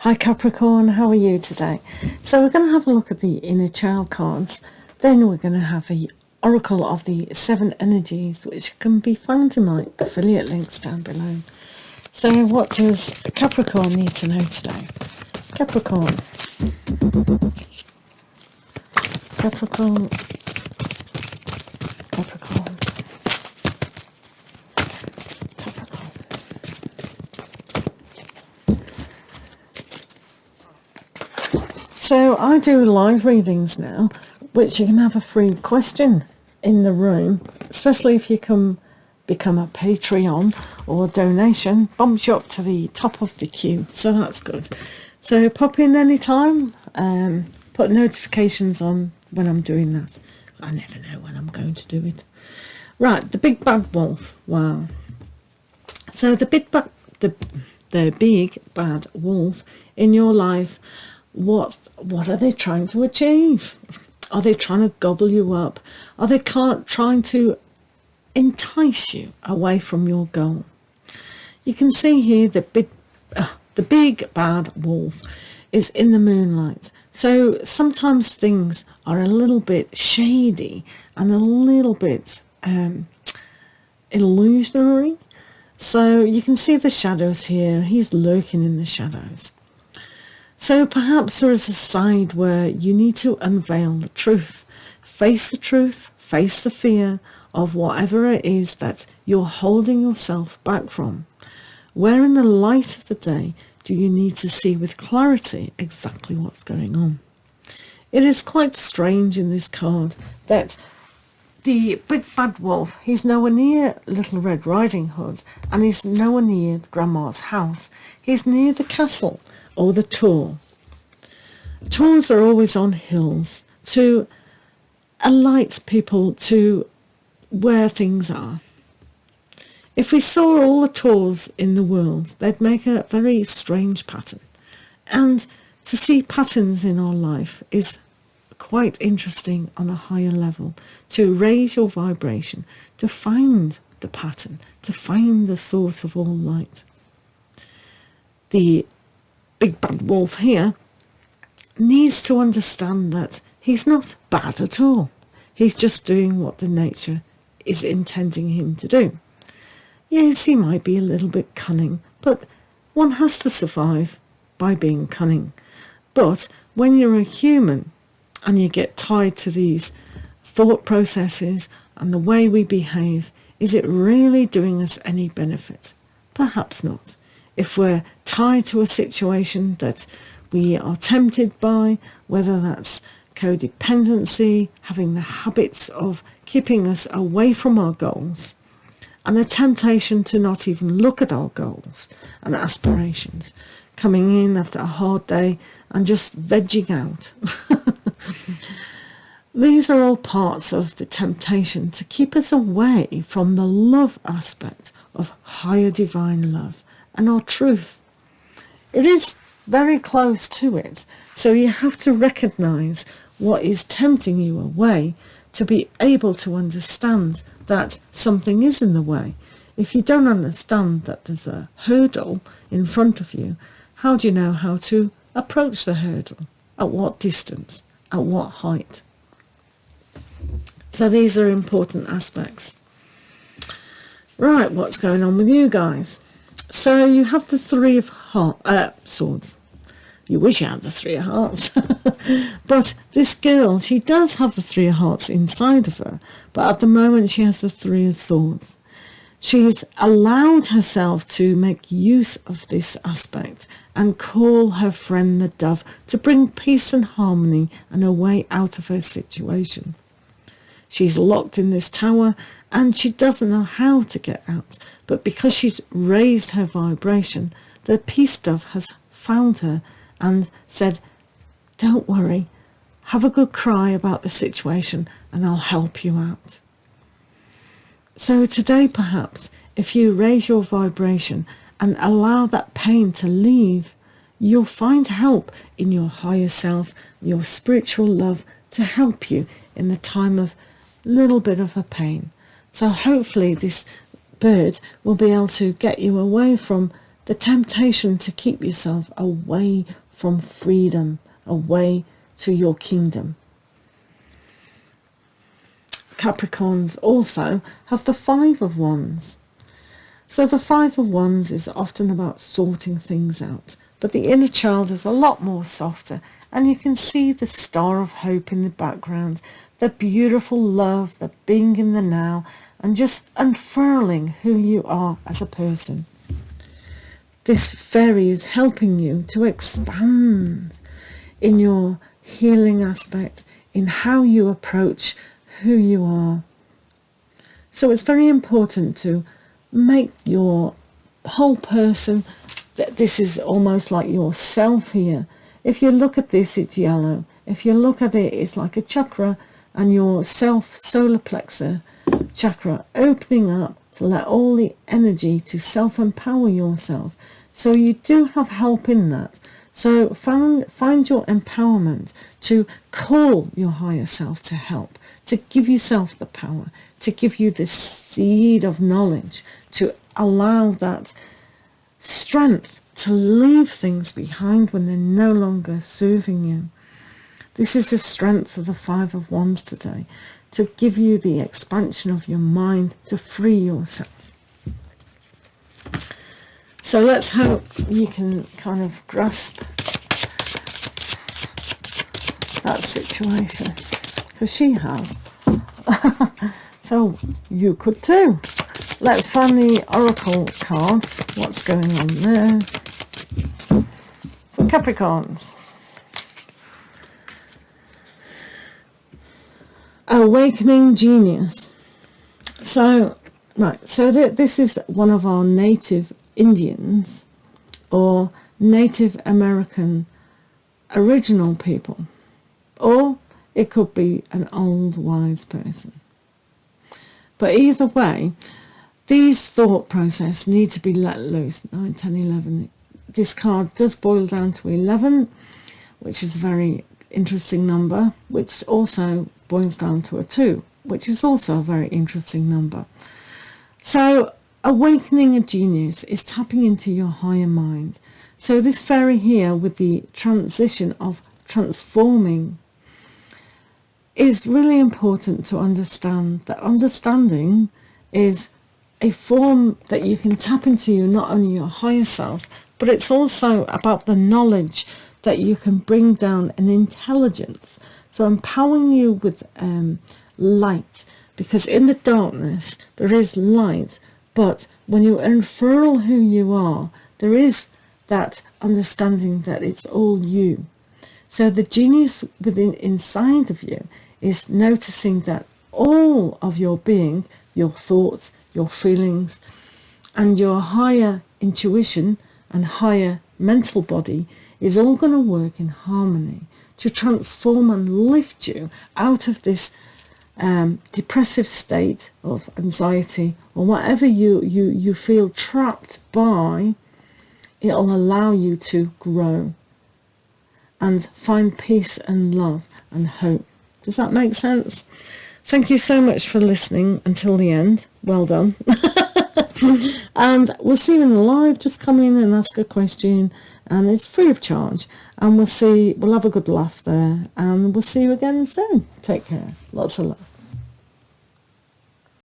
Hi Capricorn, how are you today? So we're going to have a look at the inner child cards. Then we're going to have a oracle of the 7 energies, which can be found in my affiliate links down below. So what does Capricorn need to know today? Capricorn. Capricorn. Capricorn. Capricorn. So I do live readings now, which you can have a free question in the room, especially if you can become a Patreon or donation, bumps you up to the top of the queue, so that's good. So pop in anytime, put notifications on when I'm doing that. I never know when I'm going to do it. Right, the big bad wolf. Wow. So the big bad wolf in your life, what are they trying to achieve? Are they trying to gobble you up? Are they trying to entice you away from your goal? You can see here the big bad wolf is in the moonlight. So sometimes things are a little bit shady and a little bit illusionary. So you can see the shadows here. He's lurking in the shadows. So perhaps there is a side where you need to unveil the truth, face the fear of whatever it is that you're holding yourself back from. Where in the light of the day do you need to see with clarity exactly what's going on? It is quite strange in this card that the big bad wolf, he's nowhere near Little Red Riding Hood, and he's nowhere near Grandma's house. He's near the castle or the Tor. Tors are always on hills to alight people to where things are. If we saw all the Tors in the world, they'd make a very strange pattern. And to see patterns in our life is quite interesting on a higher level, to raise your vibration, to find the pattern, to find the source of all light. The big bad wolf here needs to understand that he's not bad at all. He's just doing what the nature is intending him to do. Yes, he might be a little bit cunning, but one has to survive by being cunning. But when you're a human and you get tied to these thought processes and the way we behave, is it really doing us any benefit? Perhaps not. If we're tied to a situation that we are tempted by, whether that's codependency, having the habits of keeping us away from our goals, and the temptation to not even look at our goals and aspirations, coming in after a hard day and just vegging out. These are all parts of the temptation to keep us away from the love aspect of higher divine love and our truth. It is very close to it, so you have to recognize what is tempting you away to be able to understand that something is in the way. If you don't understand that there's a hurdle in front of you, how do you know how to approach the hurdle? At what distance? At what height? So these are important aspects. Right, what's going on with you guys? So you have the 3 of swords. You wish you had the 3 of hearts. But this girl, she does have the 3 of hearts inside of her, but at the moment she has the 3 of swords. She's allowed herself to make use of this aspect and call her friend the dove to bring peace and harmony and a way out of her situation. She's locked in this tower and she doesn't know how to get out, but because she's raised her vibration, the peace dove has found her and said, don't worry, have a good cry about the situation and I'll help you out. So today, perhaps, if you raise your vibration and allow that pain to leave, you'll find help in your higher self, your spiritual love, to help you in the time of little bit of a pain. So hopefully this bird will be able to get you away from the temptation to keep yourself away from freedom, away to your kingdom. Capricorns also have the Five of Wands. So the Five of Wands is often about sorting things out, but the inner child is a lot more softer, and you can see the star of hope in the background, the beautiful love, the being in the now, and just unfurling who you are as a person. This fairy is helping you to expand in your healing aspect, in how you approach who you are. So it's very important to make your whole person, this is almost like yourself here. If you look at this, it's yellow. If you look at it, it's like a chakra, and your solar plexus chakra opening up to let all the energy to self-empower yourself. So you do have help in that. So find your empowerment to call your higher self to help, to give yourself the power, to give you this seed of knowledge, to allow that strength to leave things behind when they're no longer serving you. This is the strength of the Five of Wands today, to give you the expansion of your mind, to free yourself. So let's hope you can kind of grasp that situation, because she has. So you could too. Let's find the Oracle card. What's going on there for Capricorns? Awakening Genius. So, right, so this is one of our native Indians or Native American original people, or it could be an old wise person. But either way, these thought process need to be let loose. 9, 10, 11. This card does boil down to 11, which is a very interesting number, which also boils down to a 2, which is also a very interesting number. So awakening a genius is tapping into your higher mind. So this fairy here with the transition of transforming is really important to understand. That understanding is a form that you can tap into, you not only your higher self, but it's also about the knowledge that you can bring down, an intelligence. So empowering you with light, because in the darkness there is light, but when you unfurl who you are, there is that understanding that it's all you. So the genius within inside of you is noticing that all of your being, your thoughts, your feelings, and your higher intuition and higher mental body is all going to work in harmony to transform and lift you out of this depressive state of anxiety, or whatever you feel trapped by. It'll allow you to grow and find peace and love and hope. Does that make sense? Thank you so much for listening until the end. Well done. And we'll see you in the live. Just come in and ask a question, and it's free of charge. And we'll have a good laugh there, and we'll see you again soon. Take care. Lots of love.